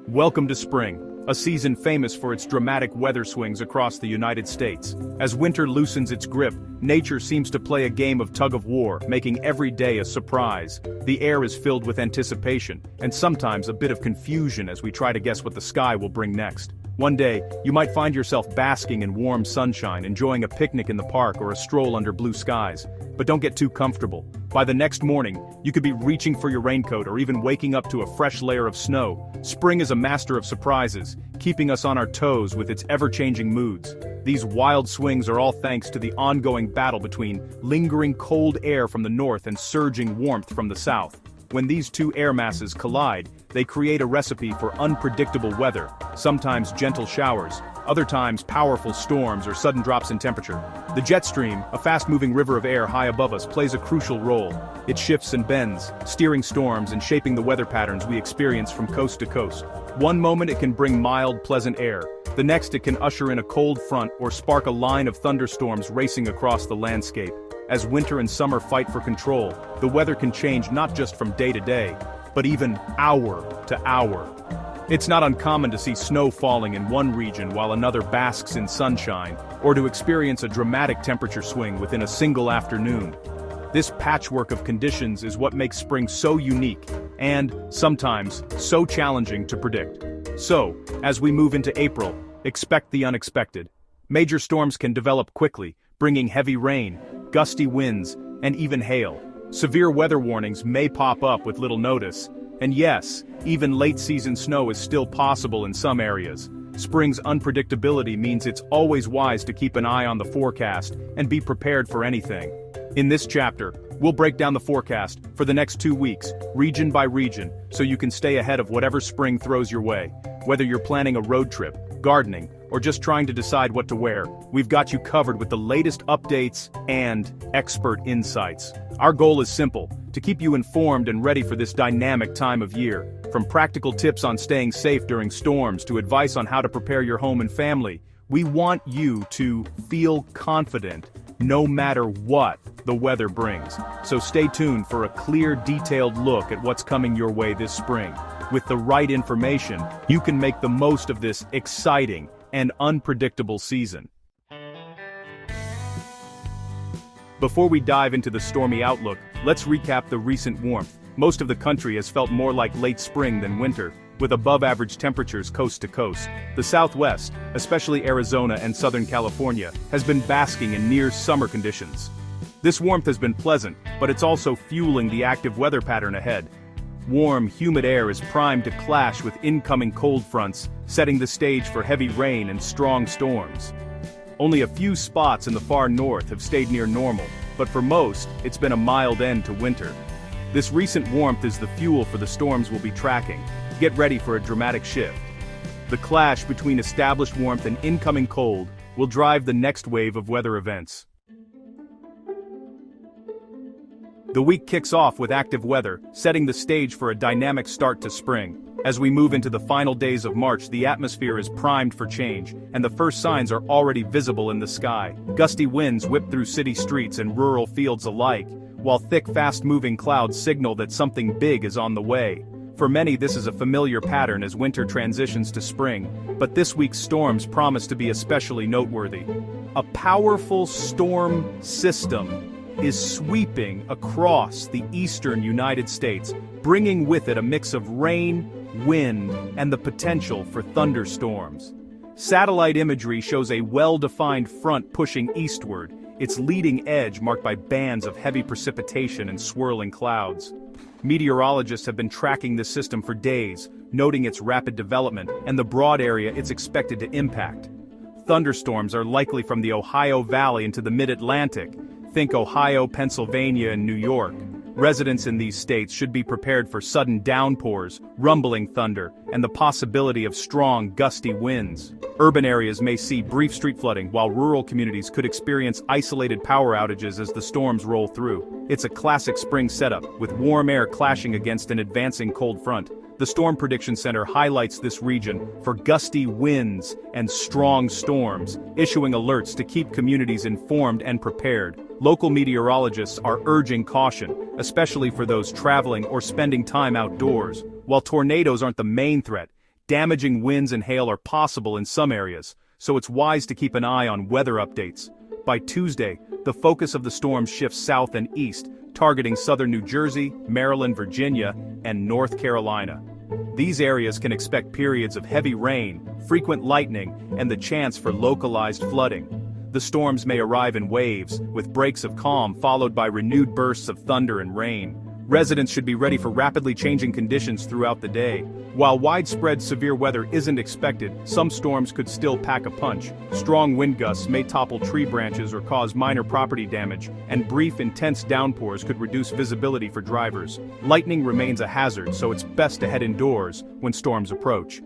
Welcome to spring, a season famous for its dramatic weather swings across the United States. As winter loosens its grip, nature seems to play a game of tug-of-war, making every day a surprise. The air is filled with anticipation, and sometimes a bit of confusion as we try to guess what the sky will bring next. One day, you might find yourself basking in warm sunshine, enjoying a picnic in the park or a stroll under blue skies. But don't get too comfortable. By the next morning, you could be reaching for your raincoat or even waking up to a fresh layer of snow. Spring is a master of surprises, keeping us on our toes with its ever-changing moods. These wild swings are all thanks to the ongoing battle between lingering cold air from the north and surging warmth from the south. When these two air masses collide, they create a recipe for unpredictable weather, sometimes gentle showers, other times powerful storms or sudden drops in temperature. The jet stream, a fast-moving river of air high above us, plays a crucial role. It shifts and bends, steering storms and shaping the weather patterns we experience from coast to coast. One moment it can bring mild, pleasant air. The next it can usher in a cold front or spark a line of thunderstorms racing across the landscape. As winter and summer fight for control, the weather can change not just from day to day, but even hour to hour. It's not uncommon to see snow falling in one region while another basks in sunshine, or to experience a dramatic temperature swing within a single afternoon. This patchwork of conditions is what makes spring so unique, and, sometimes, so challenging to predict. So, as we move into April, expect the unexpected. Major storms can develop quickly, bringing heavy rain, gusty winds, and even hail. Severe weather warnings may pop up with little notice, and yes, even late-season snow is still possible in some areas. Spring's unpredictability means it's always wise to keep an eye on the forecast and be prepared for anything. In this chapter, we'll break down the forecast for the next 2 weeks, region by region, so you can stay ahead of whatever spring throws your way. Whether you're planning a road trip, gardening, or just trying to decide what to wear, we've got you covered with the latest updates and expert insights. Our goal is simple: to keep you informed and ready for this dynamic time of year. From practical tips on staying safe during storms to advice on how to prepare your home and family, we want you to feel confident no matter what the weather brings. So stay tuned for a clear, detailed look at what's coming your way this spring. With the right information, you can make the most of this exciting and unpredictable season. Before we dive into the stormy outlook, let's recap the recent warmth. Most of the country has felt more like late spring than winter, with above-average temperatures coast to coast. The Southwest, especially Arizona and Southern California, has been basking in near-summer conditions. This warmth has been pleasant, but it's also fueling the active weather pattern ahead. Warm, humid air is primed to clash with incoming cold fronts, setting the stage for heavy rain and strong storms. Only a few spots in the far north have stayed near normal, but for most, it's been a mild end to winter. This recent warmth is the fuel for the storms we'll be tracking. Get ready for a dramatic shift. The clash between established warmth and incoming cold will drive the next wave of weather events. The week kicks off with active weather, setting the stage for a dynamic start to spring. As we move into the final days of March, the atmosphere is primed for change, and the first signs are already visible in the sky. Gusty winds whip through city streets and rural fields alike, while thick, fast-moving clouds signal that something big is on the way. For many, this is a familiar pattern as winter transitions to spring, but this week's storms promise to be especially noteworthy. A powerful storm system is sweeping across the eastern United States, bringing with it a mix of rain, wind, and the potential for thunderstorms. Satellite imagery shows a well-defined front pushing eastward, its leading edge marked by bands of heavy precipitation and swirling clouds. Meteorologists have been tracking this system for days, noting its rapid development and the broad area it's expected to impact. Thunderstorms are likely from the Ohio Valley into the mid-Atlantic. Think Ohio, Pennsylvania, and New York. Residents in these states should be prepared for sudden downpours, rumbling thunder, and the possibility of strong, gusty winds. Urban areas may see brief street flooding, while rural communities could experience isolated power outages as the storms roll through. It's a classic spring setup, with warm air clashing against an advancing cold front. The Storm Prediction Center highlights this region for gusty winds and strong storms, issuing alerts to keep communities informed and prepared. Local meteorologists are urging caution, especially for those traveling or spending time outdoors. While tornadoes aren't the main threat, Damaging winds and hail are possible in some areas, so it's wise to keep an eye on weather updates. By Tuesday, the focus of the storm shifts south and east, targeting southern New Jersey, Maryland, Virginia, and North Carolina. These areas can expect periods of heavy rain, frequent lightning, and the chance for localized flooding. The storms may arrive in waves, with breaks of calm followed by renewed bursts of thunder and rain. Residents should be ready for rapidly changing conditions throughout the day. While widespread severe weather isn't expected, some storms could still pack a punch. Strong wind gusts may topple tree branches or cause minor property damage, and brief, intense downpours could reduce visibility for drivers. Lightning remains a hazard, so it's best to head indoors when storms approach.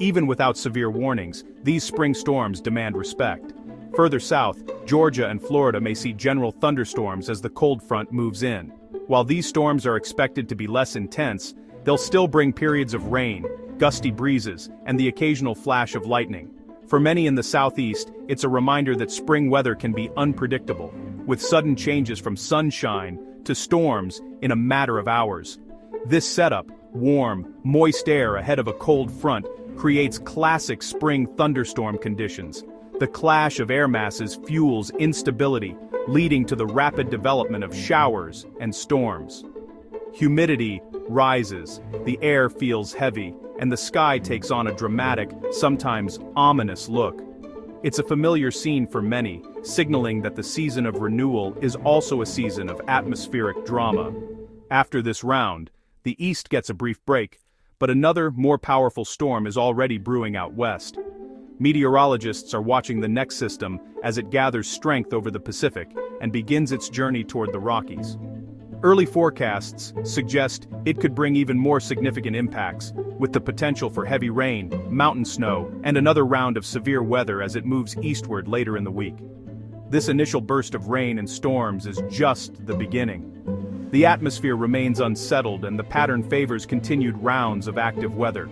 Even without severe warnings, these spring storms demand respect. Further south, Georgia and Florida may see general thunderstorms as the cold front moves in. While these storms are expected to be less intense, they'll still bring periods of rain, gusty breezes, and the occasional flash of lightning. For many in the southeast, it's a reminder that spring weather can be unpredictable, with sudden changes from sunshine to storms in a matter of hours. This setup, warm, moist air ahead of a cold front, creates classic spring thunderstorm conditions. The clash of air masses fuels instability, leading to the rapid development of showers and storms. Humidity rises, the air feels heavy, and the sky takes on a dramatic, sometimes ominous look. It's a familiar scene for many, signaling that the season of renewal is also a season of atmospheric drama. After this round, the east gets a brief break, but another, more powerful storm is already brewing out west. Meteorologists are watching the next system as it gathers strength over the Pacific and begins its journey toward the Rockies. Early forecasts suggest it could bring even more significant impacts, with the potential for heavy rain, mountain snow, and another round of severe weather as it moves eastward later in the week. This initial burst of rain and storms is just the beginning. The atmosphere remains unsettled and the pattern favors continued rounds of active weather.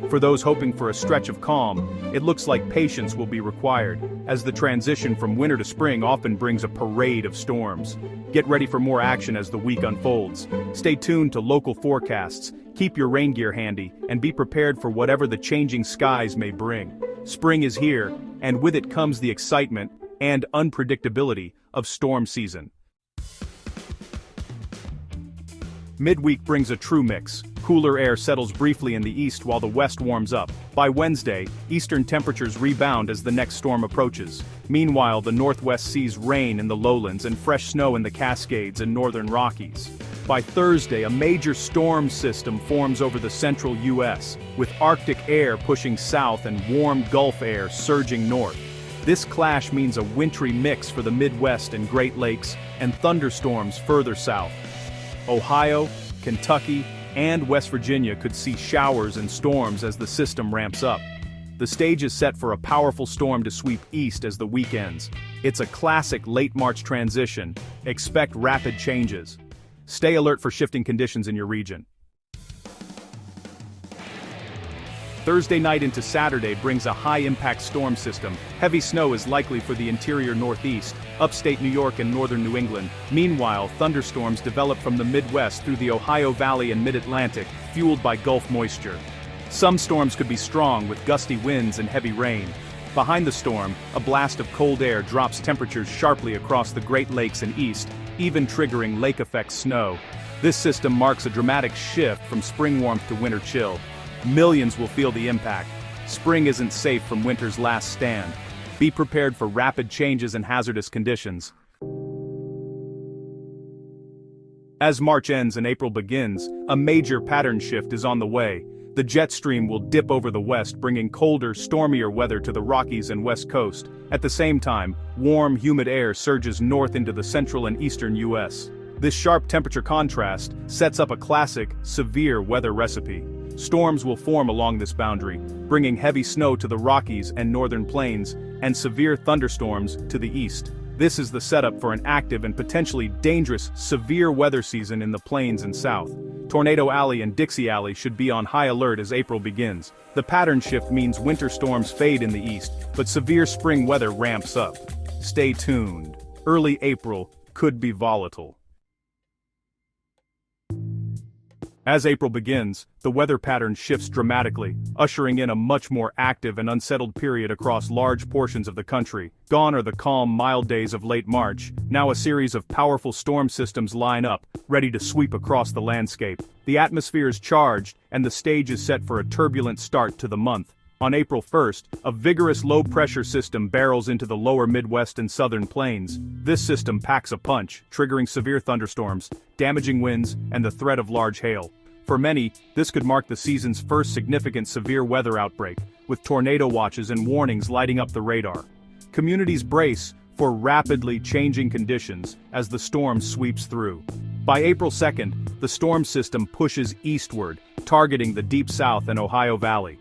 For those hoping for a stretch of calm, it looks like patience will be required, as the transition from winter to spring often brings a parade of storms. Get ready for more action as the week unfolds. Stay tuned to local forecasts, keep your rain gear handy, and be prepared for whatever the changing skies may bring. Spring is here, and with it comes the excitement and unpredictability of storm season. Midweek brings a true mix. Cooler air settles briefly in the east while the west warms up. By Wednesday, eastern temperatures rebound as the next storm approaches. Meanwhile, the northwest sees rain in the lowlands and fresh snow in the Cascades and northern Rockies. By Thursday, a major storm system forms over the central U.S., with Arctic air pushing south and warm Gulf air surging north. This clash means a wintry mix for the Midwest and Great Lakes, and thunderstorms further south. Ohio, Kentucky, and West Virginia could see showers and storms as the system ramps up. The stage is set for a powerful storm to sweep east as the week ends. It's a classic late March transition. Expect rapid changes. Stay alert for shifting conditions in your region. Thursday night into Saturday brings a high-impact storm system. Heavy snow is likely for the interior Northeast, upstate New York and northern New England. Meanwhile, thunderstorms develop from the Midwest through the Ohio Valley and Mid-Atlantic, fueled by Gulf moisture. Some storms could be strong with gusty winds and heavy rain. Behind the storm, a blast of cold air drops temperatures sharply across the Great Lakes and east, even triggering lake-effect snow. This system marks a dramatic shift from spring warmth to winter chill. Millions will feel the impact. Spring isn't safe from winter's last stand. Be prepared for rapid changes and hazardous conditions. As March ends and April begins, a major pattern shift is on the way. The jet stream will dip over the west, bringing colder, stormier weather to the Rockies and West Coast. At the same time, warm, humid air surges north into the central and eastern U.S. This sharp temperature contrast sets up a classic, severe weather recipe. Storms will form along this boundary, bringing heavy snow to the Rockies and northern plains, and severe thunderstorms to the east. This is the setup for an active and potentially dangerous severe weather season in the plains and south. Tornado Alley and Dixie Alley should be on high alert as April begins. The pattern shift means winter storms fade in the east, but severe spring weather ramps up. Stay tuned. Early April could be volatile. As April begins, the weather pattern shifts dramatically, ushering in a much more active and unsettled period across large portions of the country. Gone are the calm, mild days of late March. Now a series of powerful storm systems line up, ready to sweep across the landscape. The atmosphere is charged, and the stage is set for a turbulent start to the month. On April 1st, a vigorous low-pressure system barrels into the lower Midwest and southern plains. This system packs a punch, triggering severe thunderstorms, damaging winds, and the threat of large hail. For many, this could mark the season's first significant severe weather outbreak, with tornado watches and warnings lighting up the radar. Communities brace for rapidly changing conditions as the storm sweeps through. By April 2nd, the storm system pushes eastward, targeting the Deep South and Ohio Valley.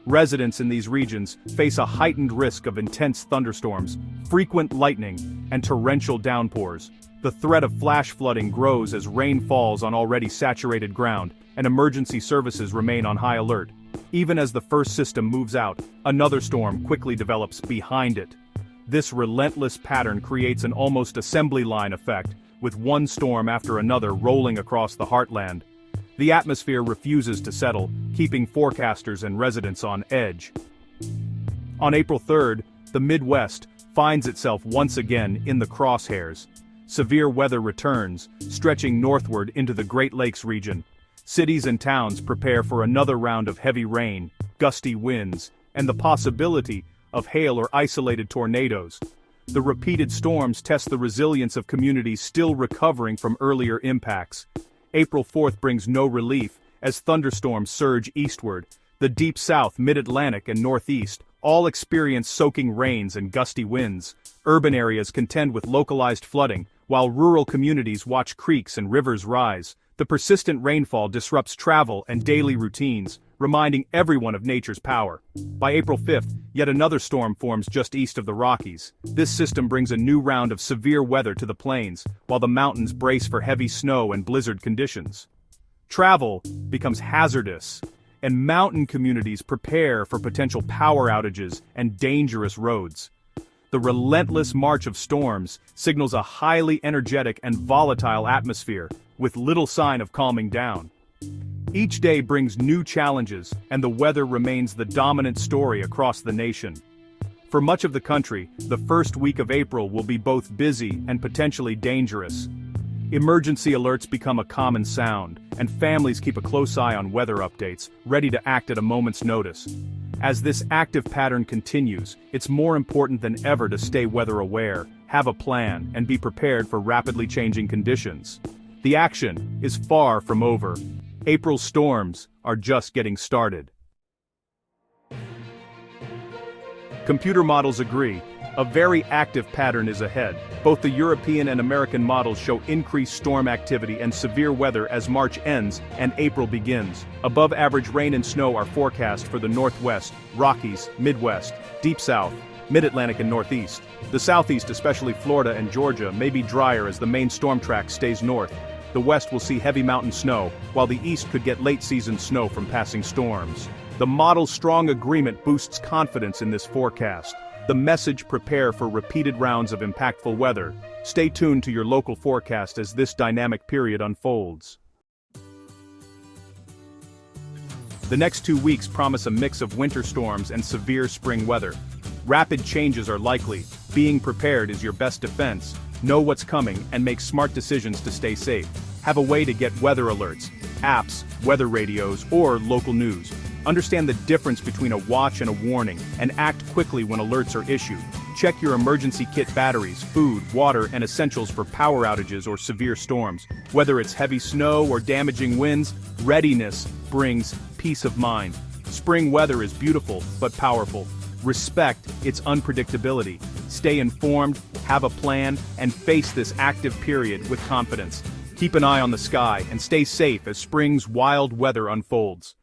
Residents in these regions face a heightened risk of intense thunderstorms, frequent lightning, and torrential downpours. The threat of flash flooding grows as rain falls on already saturated ground, and emergency services remain on high alert. Even as the first system moves out, another storm quickly develops behind it. This relentless pattern creates an almost assembly line effect, with one storm after another rolling across the heartland. The atmosphere refuses to settle, keeping forecasters and residents on edge. On April 3rd, the Midwest finds itself once again in the crosshairs. Severe weather returns, stretching northward into the Great Lakes region. Cities and towns prepare for another round of heavy rain, gusty winds, and the possibility of hail or isolated tornadoes. The repeated storms test the resilience of communities still recovering from earlier impacts. April 4th brings no relief, as thunderstorms surge eastward. The Deep South, Mid-Atlantic, and Northeast all experience soaking rains and gusty winds. Urban areas contend with localized flooding, while rural communities watch creeks and rivers rise. The persistent rainfall disrupts travel and daily routines, reminding everyone of nature's power. By April 5th, yet another storm forms just east of the Rockies. This system brings a new round of severe weather to the plains, while the mountains brace for heavy snow and blizzard conditions. Travel becomes hazardous, and mountain communities prepare for potential power outages and dangerous roads. The relentless march of storms signals a highly energetic and volatile atmosphere, with little sign of calming down. Each day brings new challenges, and the weather remains the dominant story across the nation. For much of the country, the first week of April will be both busy and potentially dangerous. Emergency alerts become a common sound, and families keep a close eye on weather updates, ready to act at a moment's notice. As this active pattern continues, it's more important than ever to stay weather aware, have a plan, and be prepared for rapidly changing conditions. The action is far from over. April's storms are just getting started. Computer models agree. A very active pattern is ahead. Both the European and American models show increased storm activity and severe weather as March ends and April begins. Above-average rain and snow are forecast for the Northwest, Rockies, Midwest, Deep South, Mid-Atlantic and Northeast. The Southeast, especially Florida and Georgia, may be drier as the main storm track stays north. The West will see heavy mountain snow, while the East could get late-season snow from passing storms. The model's strong agreement boosts confidence in this forecast. The message: prepare for repeated rounds of impactful weather. Stay tuned to your local forecast as this dynamic period unfolds. The next 2 weeks promise a mix of winter storms and severe spring weather. Rapid changes are likely. Being prepared is your best defense. Know what's coming and make smart decisions to stay safe. Have a way to get weather alerts, apps, weather radios, or local news. Understand the difference between a watch and a warning, and act quickly when alerts are issued. Check your emergency kit batteries, food, water, and essentials for power outages or severe storms. Whether it's heavy snow or damaging winds, readiness brings peace of mind. Spring weather is beautiful but powerful. Respect its unpredictability. Stay informed, have a plan, and face this active period with confidence. Keep an eye on the sky and stay safe as spring's wild weather unfolds.